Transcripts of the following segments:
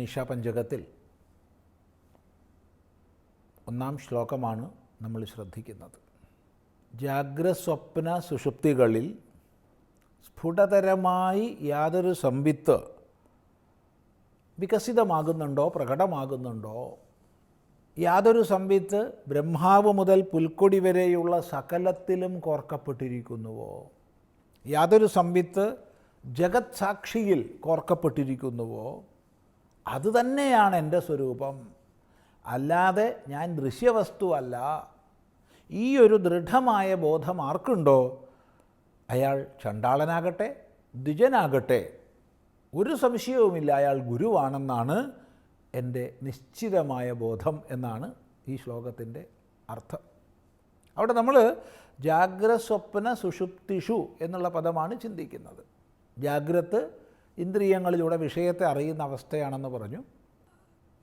മനീഷാ പഞ്ചകത്തിൽ 1-ാം ശ്ലോകമാണ് നമ്മൾ ശ്രദ്ധിക്കുന്നത്. ജാഗ്രസ്വപ്ന സുഷുപ്തികളിൽ സ്ഫുടതരമായി യാതൊരു സംവിത്ത് വികസിതമാകുന്നുണ്ടോ, പ്രകടമാകുന്നുണ്ടോ, യാതൊരു സംവിത്ത് ബ്രഹ്മാവ് മുതൽ പുൽക്കൊടി വരെയുള്ള സകലത്തിലും കോർക്കപ്പെട്ടിരിക്കുന്നുവോ, യാതൊരു സംവിത്ത് ജഗത് സാക്ഷിയിൽ കോർക്കപ്പെട്ടിരിക്കുന്നുവോ, അതുതന്നെയാണ് എൻ്റെ സ്വരൂപം, അല്ലാതെ ഞാൻ ദൃശ്യവസ്തുവല്ല. ഈ ഒരു ദൃഢമായ ബോധം ആർക്കുണ്ടോ അയാൾ ചണ്ടാളനാകട്ടെ ദ്വിജനാകട്ടെ ഒരു സംശയവുമില്ല, അയാൾ ഗുരുവാണെന്നാണ് എൻ്റെ നിശ്ചിതമായ ബോധം എന്നാണ് ഈ ശ്ലോകത്തിൻ്റെ അർത്ഥം. അവിടെ നമ്മൾ ജാഗ്രസ്വപ്ന സുഷുപ്തിഷു എന്നുള്ള പദമാണ് ചിന്തിക്കുന്നത്. ജാഗ്രത് ഇന്ദ്രിയങ്ങളിലൂടെ വിഷയത്തെ അറിയുന്ന അവസ്ഥയാണെന്ന് പറഞ്ഞു.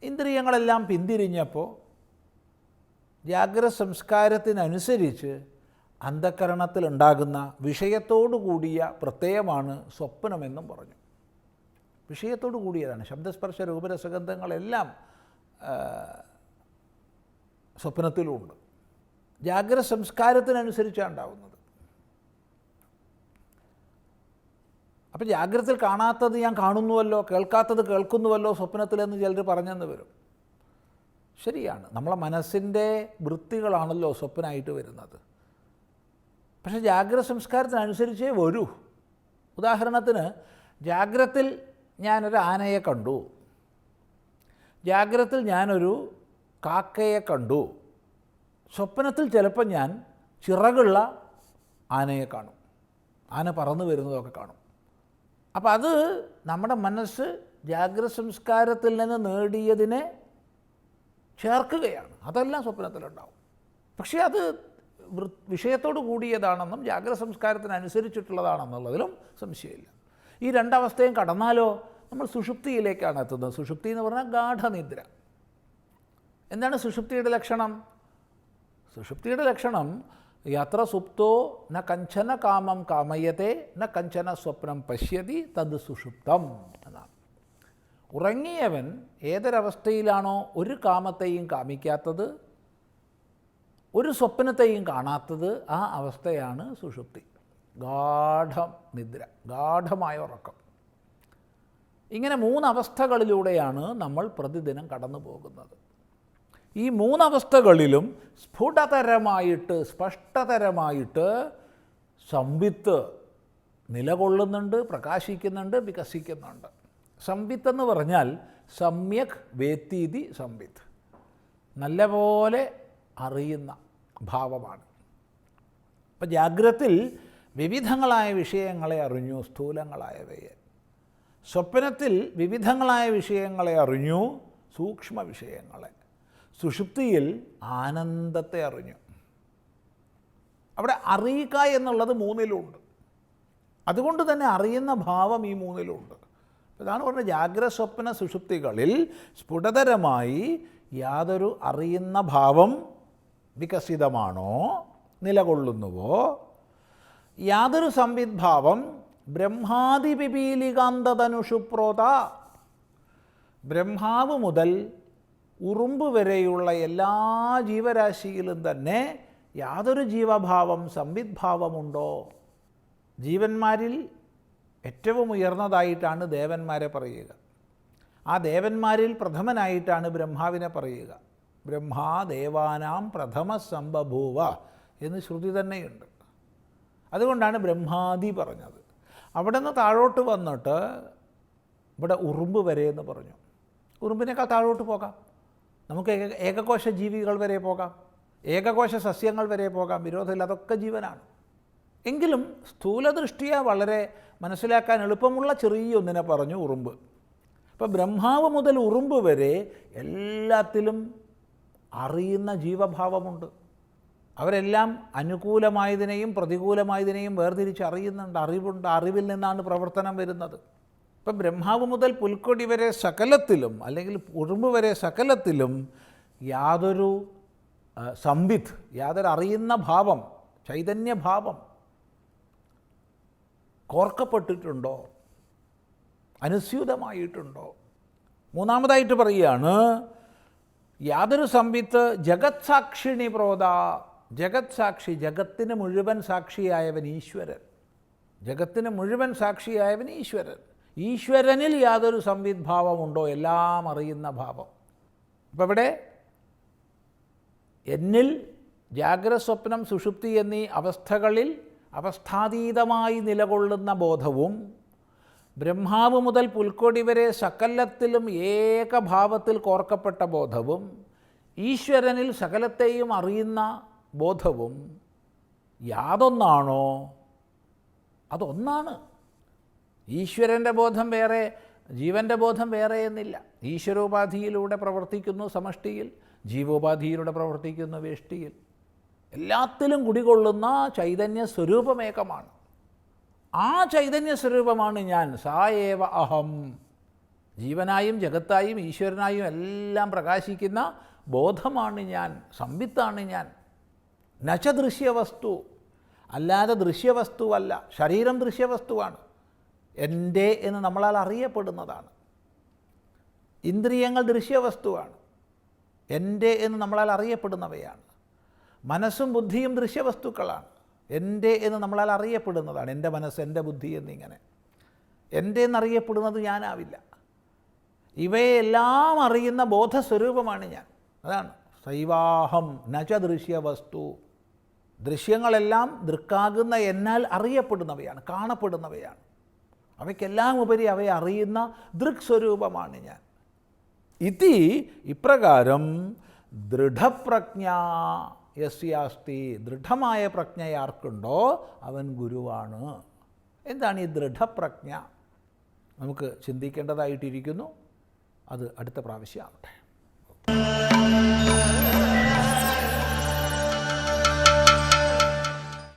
ഇന്ദ്രിയങ്ങളെല്ലാം പിന്തിരിഞ്ഞപ്പോൾ ജാഗ്രത സംസ്കാരത്തിനനുസരിച്ച് അന്ധഃകരണത്തിലുണ്ടാകുന്ന വിഷയത്തോടു കൂടിയ പ്രത്യയമാണ് സ്വപ്നമെന്നും പറഞ്ഞു. വിഷയത്തോടു കൂടിയതാണ്. ശബ്ദസ്പർശ രൂപരസഗന്ധങ്ങളെല്ലാം സ്വപ്നത്തിലുമുണ്ട്. ജാഗ്രത സംസ്കാരത്തിനനുസരിച്ചാണ് ഉണ്ടാവുന്നത്. അപ്പോൾ ജാഗ്രതയിൽ കാണാത്തത് ഞാൻ കാണുന്നുവല്ലോ, കേൾക്കാത്തത് കേൾക്കുന്നുവല്ലോ സ്വപ്നത്തിലെന്ന് ചിലർ പറഞ്ഞെന്ന് വരും. ശരിയാണ്, നമ്മളെ മനസ്സിൻ്റെ വൃത്തികളാണല്ലോ സ്വപ്നമായിട്ട് വരുന്നത്. പക്ഷേ ജാഗ്രത സംസ്കാരത്തിനനുസരിച്ചേ വരൂ. ഉദാഹരണത്തിന് ജാഗ്രതയിൽ ഞാനൊരു ആനയെ കണ്ടു, ജാഗ്രതയിൽ ഞാനൊരു കാക്കയെ കണ്ടു, സ്വപ്നത്തിൽ ചിലപ്പോൾ ഞാൻ ചിറകുള്ള ആനയെ കാണും, ആന പറന്നു വരുന്നതൊക്കെ കാണും. അപ്പം അത് നമ്മുടെ മനസ്സ് ജാഗ്രത സംസ്കാരത്തിൽ നിന്ന് നേടിയതിനെ ചേർക്കുകയാണ്. അതെല്ലാം സ്വപ്നത്തിലുണ്ടാവും. പക്ഷേ അത് വിഷയത്തോട് കൂടിയതാണെന്നും ജാഗ്രത സംസ്കാരത്തിനനുസരിച്ചിട്ടുള്ളതാണെന്നുള്ളതിലും സംശയമില്ല. ഈ രണ്ടവസ്ഥയും കടന്നാലോ നമ്മൾ സുഷുപ്തിയിലേക്കാണ് എത്തുന്നത്. സുഷുപ്തി എന്ന് പറഞ്ഞാൽ ഗാഠനിദ്ര. എന്താണ് സുഷുപ്തിയുടെ ലക്ഷണം? സുഷുപ്തിയുടെ ലക്ഷണം യത്ര സുപ്തോ ന കഞ്ചന കാമം കാമയത്തെ ന കഞ്ചന സ്വപ്നം പശ്യതി തത് സുഷുപ്തം എന്നാണ്. ഉറങ്ങിയവൻ ഏതൊരവസ്ഥയിലാണോ ഒരു കാമത്തെയും കാമിക്കാത്തത്, ഒരു സ്വപ്നത്തെയും കാണാത്തത്, ആ അവസ്ഥയാണ് സുഷുപ്തി. ഗാഠം നിദ്ര, ഗാഠമായ ഉറക്കം. ഇങ്ങനെ 3 അവസ്ഥകളിലൂടെയാണ് നമ്മൾ പ്രതിദിനം കടന്നു പോകുന്നത്. ഈ 3 അവസ്ഥകളിലും സ്ഫുടതരമായിട്ട് സ്പഷ്ടതരമായിട്ട് സംവിത്ത് നിലകൊള്ളുന്നുണ്ട്, പ്രകാശിക്കുന്നുണ്ട്, വികസിക്കുന്നുണ്ട്. സംവിത്ത് എന്ന് പറഞ്ഞാൽ സമ്യക് വേത്തീതി സംവിത്ത്, നല്ലപോലെ അറിയുന്ന ഭാവമാണ്. അപ്പം ജാഗ്രതയിൽ വിവിധങ്ങളായ വിഷയങ്ങളെ അറിഞ്ഞു, സ്ഥൂലങ്ങളായവയെ. സ്വപ്നത്തിൽ വിവിധങ്ങളായ വിഷയങ്ങളെ അറിഞ്ഞു, സൂക്ഷ്മ വിഷയങ്ങളെ. സുഷുപ്തിയിൽ ആനന്ദത്തെ അറിഞ്ഞു. അവിടെ അറിയുക എന്നുള്ളത് 3-ലുണ്ട്. അതുകൊണ്ട് തന്നെ അറിയുന്ന ഭാവം ഈ 3-ലുണ്ട്. ഇതാണ് പറഞ്ഞത്, ജാഗ്രത സ്വപ്ന സുഷുപ്തികളിൽ സ്ഫുടതരമായി യാതൊരു അറിയുന്ന ഭാവം വികസിതമാണോ, നിലകൊള്ളുന്നുവോ, യാതൊരു സംവിദ്ഭാവം ബ്രഹ്മാദിപിപീലികാന്തതനുഷുപ്രോത, ബ്രഹ്മാവ് മുതൽ ഉറുമ്പ് വരെയുള്ള എല്ലാ ജീവരാശിയിലും തന്നെ യാതൊരു ജീവഭാവം സംവിദ്ഭാവമുണ്ടോ? ജീവന്മാരിൽ ഏറ്റവും ഉയർന്നതായിട്ടാണ് ദേവന്മാരെ പറയുക. ആ ദേവന്മാരിൽ പ്രഥമനായിട്ടാണ് ബ്രഹ്മാവിനെ പറയുക. ബ്രഹ്മാ ദേവാനാം പ്രഥമ സംബഭൂവ എന്ന് ശ്രുതി തന്നെയുണ്ട്. അതുകൊണ്ടാണ് ബ്രഹ്മാദി പറഞ്ഞത്. അവിടെ നിന്ന് താഴോട്ട് വന്നിട്ട് ഇവിടെ ഉറുമ്പ് വരെ എന്ന് പറഞ്ഞു. ഉറുമ്പിനേക്കാൾ താഴോട്ട് പോകാം, നമുക്ക് ഏകകോശ ജീവികൾ വരെ പോകാം, ഏകകോശ സസ്യങ്ങൾ വരെ പോകാം, വിരോധമില്ല, അതൊക്കെ ജീവനാണ്. എങ്കിലും സ്ഥൂലദൃഷ്ടിയ വളരെ മനസ്സിലാക്കാൻ എളുപ്പമുള്ള ചെറിയൊന്നിനെ പറഞ്ഞു, ഉറുമ്പ്. അപ്പോൾ ബ്രഹ്മാവ് മുതൽ ഉറുമ്പ് വരെ എല്ലാത്തിലും അറിയുന്ന ജീവഭാവമുണ്ട്. അവരെല്ലാം അനുകൂലമായതിനെയും പ്രതികൂലമായതിനെയും വേർതിരിച്ച് അറിയുന്നുണ്ട്, അറിവുണ്ട്. അറിവിൽ നിന്നാണ് പ്രവർത്തനം വരുന്നത്. ഇപ്പം ബ്രഹ്മാവ് മുതൽ പുൽക്കൊടി വരെ സകലത്തിലും, അല്ലെങ്കിൽ ഉറുമ്പ് വരെ സകലത്തിലും യാതൊരു സംവിത്ത്, യാതൊരു അറിയുന്ന ഭാവം, ചൈതന്യഭാവം കോർക്കപ്പെട്ടിട്ടുണ്ടോ, അനുസ്യൂതമായിട്ടുണ്ടോ? മൂന്നാമതായിട്ട് പറയുകയാണ്, യാതൊരു സംവിത്ത് ജഗത് സാക്ഷിണി പ്രോത. ജഗത് സാക്ഷി, ജഗത്തിന് മുഴുവൻ സാക്ഷിയായവൻ ഈശ്വരൻ. ജഗത്തിന് മുഴുവൻ സാക്ഷിയായവൻ ഈശ്വരൻ. ഈശ്വരനിൽ യാതൊരു സംവിദ്ഭാവമുണ്ടോ? എല്ലാം അറിയുന്ന ഭാവം. അപ്പോൾ ഇവിടെ എന്നിൽ ജാഗ്രസ്വപ്നം സുഷുപ്തി എന്നീ അവസ്ഥകളിൽ അവസ്ഥാതീതമായി നിലകൊള്ളുന്ന ബോധവും ബ്രഹ്മാവ് മുതൽ പുൽക്കൊടി വരെ സകലത്തിലും ഏകഭാവത്തിൽ കോർക്കപ്പെട്ട ബോധവും ഈശ്വരനിൽ സകലത്തെയും അറിയുന്ന ബോധവും യാതൊന്നാണോ അതൊന്നാണ്. ഈശ്വരൻ്റെ ബോധം വേറെ, ജീവൻ്റെ ബോധം വേറെ എന്നില്ല. ഈശ്വരോപാധിയിലൂടെ പ്രവർത്തിക്കുന്നു സമഷ്ടിയിൽ, ജീവോപാധിയിലൂടെ പ്രവർത്തിക്കുന്നു വേഷ്ടിയിൽ. എല്ലാത്തിലും കുടികൊള്ളുന്ന ചൈതന്യ സ്വരൂപമേകമാണ്. ആ ചൈതന്യ സ്വരൂപമാണ് ഞാൻ. സാ ഏവ അഹം. ജീവനായും ജഗത്തായും ഈശ്വരനായും എല്ലാം പ്രകാശിക്കുന്ന ബോധമാണ് ഞാൻ, സംവിത്താണ് ഞാൻ. നച ദൃശ്യവസ്തു, അല്ലാതെ ദൃശ്യവസ്തുവല്ല. ശരീരം ദൃശ്യവസ്തുവാണ്, എൻ്റെ എന്ന് നമ്മളാൽ അറിയപ്പെടുന്നതാണ്. ഇന്ദ്രിയങ്ങൾ ദൃശ്യവസ്തുവാണ്, എൻ്റെ എന്ന് നമ്മളാൽ അറിയപ്പെടുന്നവയാണ്. മനസ്സും ബുദ്ധിയും ദൃശ്യവസ്തുക്കളാണ്, എൻ്റെ എന്ന് നമ്മളാൽ അറിയപ്പെടുന്നതാണ്. എൻ്റെ മനസ്സ്, എൻ്റെ ബുദ്ധി എന്നിങ്ങനെ. എൻ്റെ എന്നറിയപ്പെടുന്നത് ഞാനാവില്ല. ഇവയെല്ലാം അറിയുന്ന ബോധസ്വരൂപമാണ് ഞാൻ. അതാണ് സൈവാഹം നച ദൃശ്യവസ്തു. ദൃശ്യങ്ങളെല്ലാം ദൃക്കാകുന്ന എന്നാൽ അറിയപ്പെടുന്നവയാണ്, കാണപ്പെടുന്നവയാണ്. അവയ്ക്കെല്ലാം ഉപരി അവയെ അറിയുന്ന ദൃക്സ്വരൂപമാണ് ഞാൻ. ഇതി ഇപ്രകാരം ദൃഢപ്രജ്ഞ യസ്യാസ്തി. ദൃഢമായ പ്രജ്ഞയാർക്കുണ്ടോ അവൻ ഗുരുവാണ്. എന്താണ് ഈ ദൃഢപ്രജ്ഞ? നമുക്ക് ചിന്തിക്കേണ്ടതായിട്ടിരിക്കുന്നു. അത് അടുത്ത പ്രാവശ്യം ആവട്ടെ.